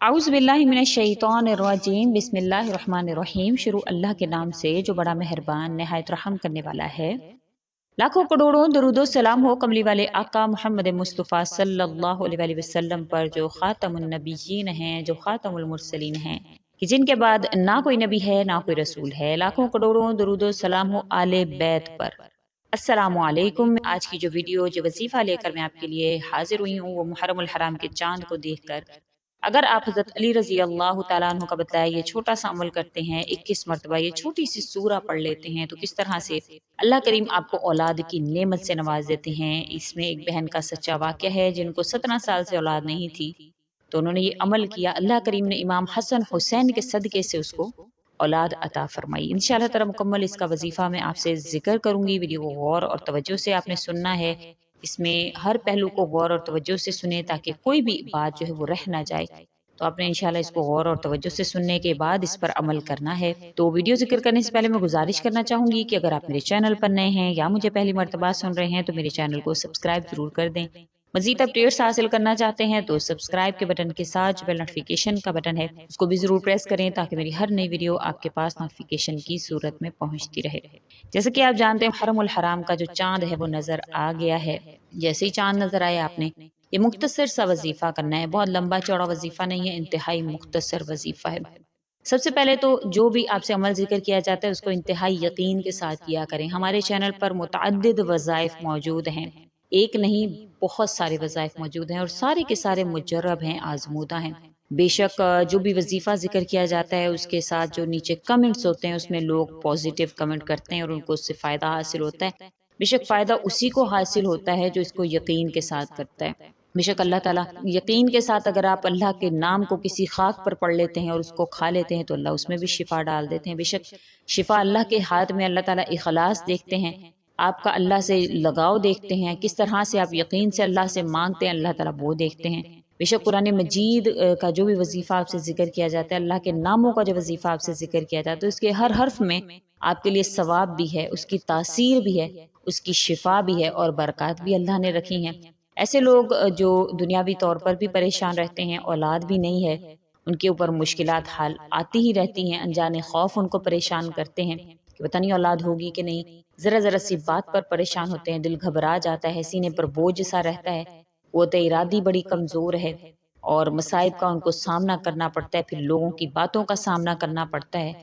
आउज़ बिल्लाहि मिनश शैतानिर रजीम बिस्मिल्लाहिर्रहमानिर्रहीम। शुरू अल्लाह के नाम से जो बड़ा मेहरबान नहायत रहम करने वाला है। लाखों करोड़ों दरूदो सलाम हो कमली वाले आका मोहम्मद मुस्तफ़ा सल्लल्लाहु अलैहि वसल्लम पर, जो खातमुन नबिय्यीन हैं, जो खातमुल मुरसलीन हैं, कि जिनके बाद ना कोई नबी है ना कोई रसूल है। लाखों करोड़ों दरूदो सलाम हो आले बैत पर। अस्सलामु अलैकुम। आज की जो वीडियो, जो वजीफा लेकर मैं आपके लिए हाजिर हुई हूँ, वो मुहर्रमुल हराम के चांद को देखकर अगर आप हज़रत अली रज़ी अल्लाह तआला अन्हु का बताया ये छोटा सा अमल करते हैं, 21 मरतबा ये छोटी सी सूरा पढ़ लेते हैं, तो किस तरह से अल्लाह करीम आपको औलाद की नेमत से नवाज देते हैं। इसमें एक बहन का सच्चा वाक़या है जिनको 17 साल से औलाद नहीं थी, तो उन्होंने ये अमल किया। अल्लाह करीम ने इमाम हसन हुसैन के सदक़े से उसको औलाद अता फरमाई। इंशाअल्लाह ताला मुकम्मल इसका वजीफा मैं आपसे जिक्र करूंगी। वीडियो को गौर और तवज्जो से आपने सुनना है। इसमें हर पहलू को गौर और तवज्जो से सुने ताकि कोई भी बात जो है वो रह ना जाए। तो आपने इंशाल्लाह इसको गौर और तवज्जो से सुनने के बाद इस पर अमल करना है। तो वीडियो जिक्र करने से पहले मैं गुजारिश करना चाहूंगी कि अगर आप मेरे चैनल पर नए हैं या मुझे पहली मर्तबा सुन रहे हैं तो मेरे चैनल को सब्सक्राइब जरूर कर दें। मजीद अपडेट्स हासिल करना चाहते हैं तो सब्सक्राइब के बटन के साथ जो बेल नोटिफिकेशन का बटन है उसको भी जरूर प्रेस करें ताकि मेरी हर नई वीडियो आपके पास नोटिफिकेशन की सूरत में पहुंचती रहे। जैसे कि आप जानते हैं हरमुल हराम का जो चांद है वो नजर आ गया है। जैसे ही चांद नजर आया आपने ये मुख्तसर सा वजीफा करना है। बहुत लंबा चौड़ा वजीफा नहीं है, इंतहाई मुख्तसर वजीफा है। सबसे पहले तो जो भी आपसे अमल जिक्र किया जाता है उसको इंतहाई यकीन के साथ किया करें। हमारे चैनल पर मुतअद्दिद वज़ाइफ मौजूद हैं, एक नहीं बहुत सारे वज़ाइफ मौजूद हैं और सारे के सारे मुजर्रब हैं, आजमूदा हैं। बेशक जो भी वजीफा जिक्र किया जाता है उसके साथ जो नीचे कमेंट्स होते हैं उसमें लोग पॉजिटिव कमेंट करते हैं और उनको उससे फ़ायदा हासिल होता है। बेशक फ़ायदा उसी को हासिल होता है जो इसको यकीन के साथ करता है। बेशक अल्लाह ताला यकीन के साथ अगर आप अल्लाह के नाम को किसी खाक पर पढ़ लेते हैं और उसको खा लेते हैं तो अल्लाह उसमें भी शिफा डाल देते हैं। बेशक शिफा अल्लाह के हाथ में। अल्लाह ताला इखलास देखते हैं, आपका अल्लाह से लगाव देखते हैं, किस तरह से आप यकीन से अल्लाह से मांगते हैं, अल्लाह ताला वो देखते हैं। बेशक कुरान मजीद का जो भी वजीफा आपसे जिक्र किया जाता है, अल्लाह के नामों का जो वजीफा आपसे जिक्र किया जाता है, उसके हर हर्फ में आपके लिए सवाब भी है, उसकी तासीर भी है, उसकी शिफा भी है और बरकत भी अल्लाह ने रखी हैं। ऐसे लोग जो दुनियावी तौर पर भी परेशान रहते हैं, औलाद भी नहीं है, उनके ऊपर मुश्किलात हाल आती ही रहती हैं, अनजाने खौफ उनको परेशान करते हैं कि पता नहीं औलाद होगी कि नहीं। जरा जरा सी बात पर परेशान होते हैं, दिल घबरा जाता है, सीने पर बोझ सा रहता है, क़ुव्वत इरादी बड़ी कमज़ोर है और मसाइब का उनको सामना करना पड़ता है, फिर लोगों की बातों का सामना करना पड़ता है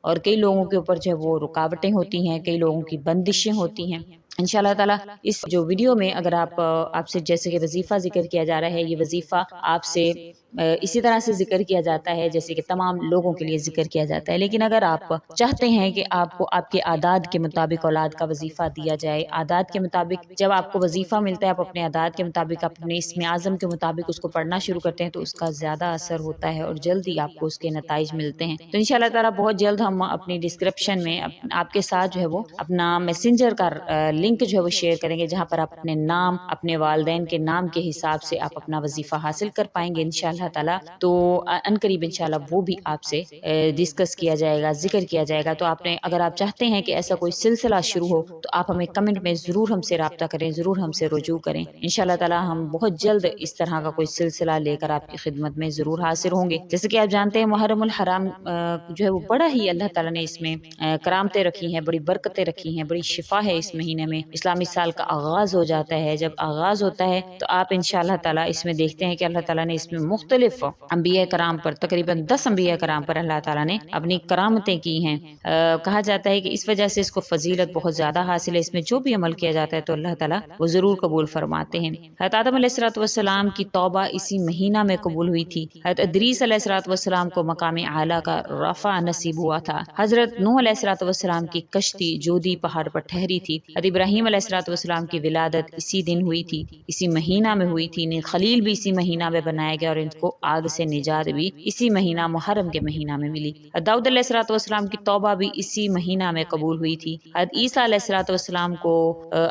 और कई लोगों के ऊपर जो है वो रुकावटें होती हैं, कई लोगों की बंदिशें होती हैं। इंशाअल्लाह ताला इस जो वीडियो में अगर आपसे जैसे कि वजीफा जिक्र किया जा रहा है, ये वजीफा आपसे इसी तरह से जिक्र किया जाता है जैसे कि तमाम लोगों के लिए जिक्र किया जाता है। लेकिन अगर आप चाहते हैं कि आपको आपके आदाद के मुताबिक औलाद का वजीफा दिया जाए, आदाद के मुताबिक जब आपको वजीफा मिलता है आप अपने आदाद के मुताबिक अपने इसमें आज़म के मुताबिक उसको पढ़ना शुरू करते हैं तो उसका ज्यादा असर होता है और जल्दी आपको उसके नताइज मिलते हैं। तो इंशाअल्लाह ताला बहुत जल्द हम अपनी डिस्क्रिप्शन में आपके साथ जो है वो अपना मैसेंजर का लिंक जो है वो शेयर करेंगे, जहाँ पर आप अपने नाम, अपने वालिदैन के नाम के हिसाब से आप अपना वजीफा हासिल कर पाएंगे इंशाअल्लाह ताला। तो अनकरीब इंशाअल्लाह वो भी आपसे डिस्कस किया जाएगा, जिक्र किया जाएगा। तो आपने अगर आप चाहते हैं कि ऐसा कोई सिलसिला शुरू हो तो आप हमें कमेंट में जरूर हमसे राब्ता करें, जरूर हमसे रुजू करें। इंशाअल्लाह ताला हम बहुत जल्द इस तरह का कोई सिलसिला लेकर आपकी खिदमत में जरूर हाजिर होंगे। जैसे कि आप जानते हैं मुहर्रमुल हराम जो है वो बड़ा ही अल्लाह ताला ने इसमें करामतें रखी हैं, बड़ी बरकतें रखी हैं, बड़ी शिफा है इस महीने में। इस्लामी साल का आगाज हो जाता है, जब आगाज होता है तो आप इंशाअल्लाह ताला इसमें देखते हैं कि अल्लाह ताला ने इसमें मुख्तलिफ अंबिया कराम पर, तकरीबन 10 अंबिया कराम पर अल्लाह ताला ने अपनी करामतें की हैं। कहा जाता है कि इस वजह से इसको फजीलत बहुत ज्यादा हासिल है। इसमें जो भी अमल किया जाता है तो अल्लाह ताला वो जरूर कबूल फरमाते हैं। हज़रत आदम अलैहिस्सलाम की तौबा इसी महीना में कबूल हुई थी। हज़रत इदरीस अलैहिस्सलाम को मकाम आला का रफा नसीब हुआ था। हज़रत नूह अलैहिस्सलाम की कश्ती जोदी पहाड़ पर ठहरी थी। हज़रत इब्राहीम अलैहिस्सलाम की विलादत इसी दिन हुई थी, इसी महीना में हुई थी। खलील भी इसी महीना में बनाया गया और इनको आग से निजात भी इसी महीना मुहर्रम के महीना में मिली। दाऊद अलैहिस्सलाम की तौबा भी इसी महीना में कबूल हुई थी। हज़रत ईसा अलैहिस्सलाम को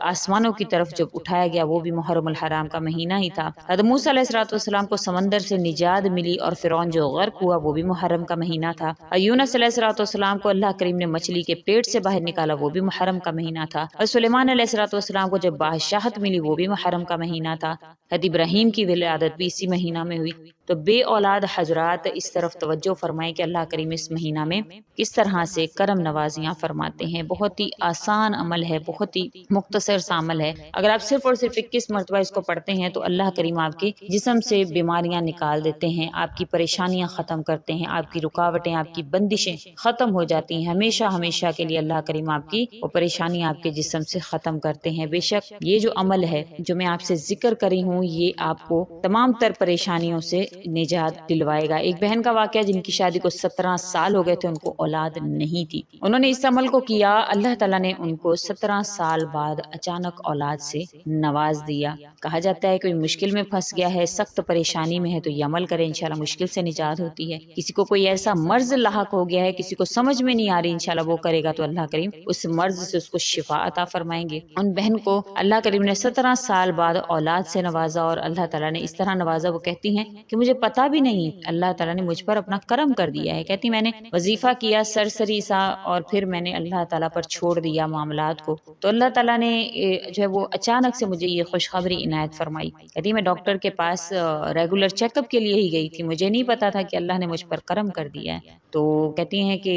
आसमानों की तरफ जब उठाया गया वो भी मुहर्रमुल हराम का महीना ही था। हज़रत मूसा अलैहिस्सलाम को समंदर से निजात मिली और फिरौन जो गर्क हुआ वो भी मुहर्रम का महीना था। यूनुस अलैहिस्सलाम को अल्लाह करीम ने मछली के पेट से बाहर निकाला, वो भी मुहर्रम का महीना था। और सुलेमान अलैहिस्सलाम को जब बादशाहत मिली वो भी मुहर्रम का महीना था। हज़रत इब्राहीम की विलादत भी इसी महीना में हुई। تو بے اولاد حضرات اس طرف توجہ فرمائیں کہ اللہ کریم اس مہینہ میں کس طرح سے کرم نوازیاں فرماتے ہیں۔ بہت ہی آسان عمل ہے، بہت ہی مختصر سا عمل ہے۔ اگر آپ صرف اور صرف 21 مرتبہ اس کو پڑھتے ہیں تو اللہ کریم آپ کے جسم سے بیماریاں نکال دیتے ہیں، آپ کی پریشانیاں ختم کرتے ہیں، آپ کی رکاوٹیں، آپ کی بندشیں ختم ہو جاتی ہیں، ہمیشہ ہمیشہ کے لیے اللہ کریم آپ کی وہ پریشانیاں آپ کے جسم سے ختم کرتے ہیں۔ بے شک یہ جو عمل ہے جو میں آپ سے ذکر کری ہوں یہ آپ کو تمام تر پریشانیوں سے نجات دلوائے گا۔ ایک بہن کا واقعہ، جن کی شادی کو 17 سال ہو گئے تھے، ان کو اولاد نہیں تھی، انہوں نے اس عمل کو کیا، اللہ تعالیٰ نے ان کو 17 سال بعد اچانک اولاد سے نواز دیا۔ کہا جاتا ہے کوئی مشکل میں پھنس گیا ہے، سخت پریشانی میں ہے تو یہ عمل کرے، انشاءاللہ مشکل سے نجات ہوتی ہے۔ کسی کو کوئی ایسا مرض لاحق ہو گیا ہے، کسی کو سمجھ میں نہیں آ رہی، انشاءاللہ وہ کرے گا تو اللہ کریم اس مرض سے اس کو شفا عطا فرمائیں گے۔ ان بہن کو اللہ کریم نے 17 سال بعد اولاد سے نوازا، اور اللہ تعالیٰ نے اس طرح نوازا، وہ کہتی ہیں کہ مجھے پتا بھی نہیں، اللہ تعالیٰ نے مجھ پر اپنا کرم کر دیا ہے۔ کہتی میں نے وظیفہ کیا سرسری سا، اور پھر میں نے اللہ تعالیٰ پر چھوڑ دیا معاملات کو، تو اللہ تعالیٰ نے جو ہے وہ اچانک سے مجھے یہ خوشخبری عنایت فرمائی۔ کہتی میں ڈاکٹر کے پاس ریگولر چیک اپ کے لیے ہی گئی تھی، مجھے نہیں پتا تھا کہ اللہ نے مجھ پر کرم کر دیا ہے۔ تو کہتی ہیں کہ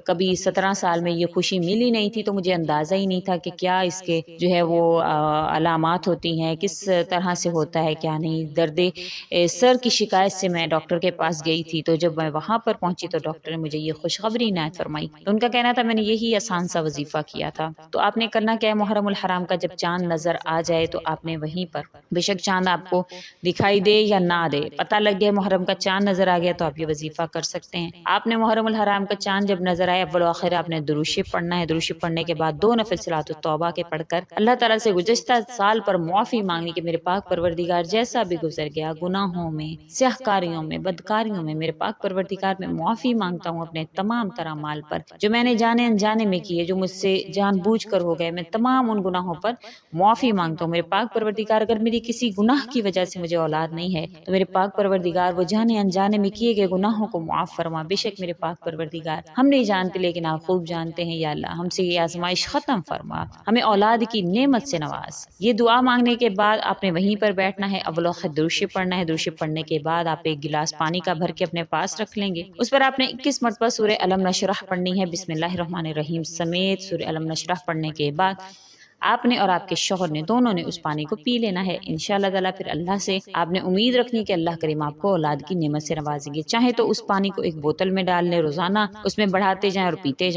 کبھی 17 سال میں یہ خوشی ملی نہیں تھی، تو مجھے اندازہ ہی نہیں تھا کہ کیا اس کے جو ہے وہ علامات ہوتی ہیں، کس طرح سے ہوتا ہے کیا نہیں۔ درد سر کی شکایت سے میں ڈاکٹر کے پاس گئی تھی، تو جب میں وہاں پر پہنچی تو ڈاکٹر نے مجھے یہ خوشخبری عنایت فرمائی۔ تو ان کا کہنا تھا میں نے یہی آسان سا وظیفہ کیا تھا۔ تو آپ نے کرنا کیا ہے، محرم الحرام کا جب چاند نظر آ جائے تو آپ نے وہیں پر، بے شک چاند آپ کو دکھائی دے یا نہ دے، پتہ لگ گیا محرم کا چاند نظر آ گیا تو آپ یہ وظیفہ کر سکتے ہیں۔ آپ نے محرم الحرام کا چاند جب نظر آئے، اول و آخر آپ نے درود شریف پڑھنا ہے، درود شریف پڑھنے کے بعد 2 نفل صلاۃ التوبہ کے پڑھ کر اللہ تعالیٰ سے گزشتہ سال پر معافی مانگنی کہ میرے پاک پروردگار جیسا بھی گزر گیا، گناہوں میں، سیاہ کاریوں میں، بدکاریوں میں، میرے پاک پروردگار میں معافی مانگتا ہوں اپنے تمام تر اعمال پر جو میں نے جانے انجانے میں کیے، جو مجھ سے جان بوجھ کر ہو گئے، میں تمام ان گناہوں پر معافی مانگتا ہوں۔ میرے پاک پروردگار اگر میری کسی گناہ کی وجہ سے مجھے اولاد نہیں ہے تو میرے پاک پروردگار وہ جانے انجانے میں کیے گئے گناہوں کو معاف فرما۔ بے شک میرے پاک پروردگار ہم نہیں جانتے لیکن آپ خوب جانتے ہیں، یا اللہ ہم سے یہ آزمائش ختم فرما، ہمیں اولاد کی نعمت سے نواز۔ یہ دعا مانگنے کے بعد آپ نے وہیں پر بیٹھنا ہے، اول وقت درود شریف پڑھنا ہے، درود شریف پڑھنے کے بعد آپ ایک گلاس پانی کا بھر کے اپنے پاس رکھ لیں گے، اس پر آپ نے 21 مرتبہ سورہ الم نشرح پڑھنی ہے، بسم اللہ الرحمن الرحیم سمیت سورہ الم نشرح پڑھنے کے بعد آپ نے اور آپ کے شوہر نے دونوں نے اس پانی کو پی لینا ہے۔ انشاءاللہ تعالیٰ پھر اللہ سے آپ نے امید رکھنی کہ اللہ کریم آپ کو اولاد کی نعمت سے نوازیں گے۔ چاہے تو اس پانی کو ایک بوتل میں ڈال لیں، روزانہ اس میں بڑھاتے جائیں اور پیتے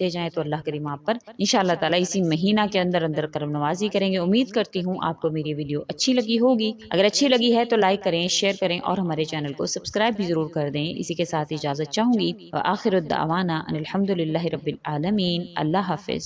جائیں تو اللہ کریم آپ پر انشاءاللہ تعالیٰ اسی مہینہ کے اندر اندر کرم نوازی کریں گے۔ امید کرتی ہوں آپ کو میری ویڈیو اچھی لگی ہوگی، اگر اچھی لگی ہے تو لائک کریں، شیئر کریں اور ہمارے چینل کو سبسکرائب بھی ضرور کر دیں۔ اسی کے ساتھ اجازت چاہوں گی، وآخر الدعوانا ان الحمد للہ رب العالمین۔ اللہ حافظ۔